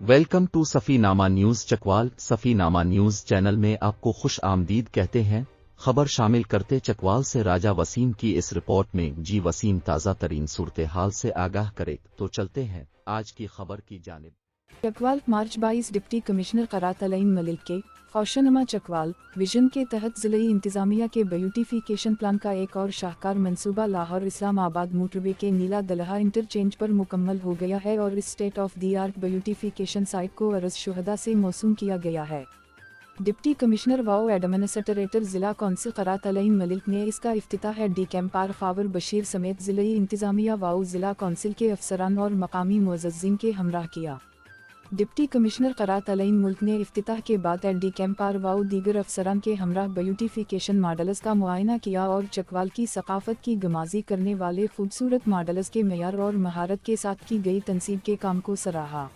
Welcome to سفی نامہ news Chakwal. سفی نامہ news channel میں آپ کو خوش آمدید کہتے ہیں۔ خبر شامل کرتے چکوال سے راجہ وسیم کی اس رپورٹ میں جی وسیم تازہ ترین صورتحال سے آگاہ کرے تو چلتے ہیں آج کی خبر کی جانب۔ چکوال مارچ 22 ڈپٹی کمشنر قرات علیم ملک کے خوشنما چکوال ویژن کے تحت ضلعی انتظامیہ کے بیوٹیفیکیشن پلان کا ایک اور شاہکار منصوبہ لاہور اسلام آباد موٹر وے کے نیلا دلہا انٹرچینج پر مکمل ہو گیا ہے اور اس state of the art beautification site کو عرض شہداء سے موسوم کیا گیا ہے۔ ڈپٹی کمشنر واؤ ایڈمنسٹریٹر ضلع کونسل قرات علیم ملک نے اس کا افتتاح ڈی کیمپار خاور بشیر سمیت ضلعی انتظامیہ واؤ ضلع کونسل کے افسران اور مقامی معززین کے ہمراہ کیا۔ ڈپٹی کمشنر قرات علیم ملک نے افتتاح کے بعد ایل ڈی کیمپار واؤ دیگر افسران کے ہمراہ بیوٹیفیکیشن ماڈلز کا معائنہ کیا اور چکوال کی ثقافت کی گمازی کرنے والے خوبصورت ماڈلز کے معیار اور مہارت کے ساتھ کی گئی تنصیب کے کام کو سراہا۔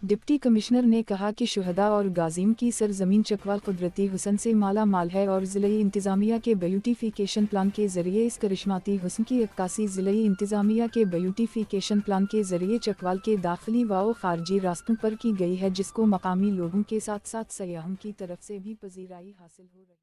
ڈپٹی کمشنر نے کہا کہ شہداء اور غازیوں کی سرزمین چکوال قدرتی حسن سے مالا مال ہے اور ضلعی انتظامیہ کے بیوٹیفیکیشن پلان کے ذریعے اس کرشماتی حسن کی عکاسی ضلعی انتظامیہ کے بیوٹیفیکیشن پلان کے ذریعے چکوال کے داخلی و خارجی راستوں پر کی گئی ہے، جس کو مقامی لوگوں کے ساتھ ساتھ سیاحوں کی طرف سے بھی پذیرائی حاصل ہو رہی ہے۔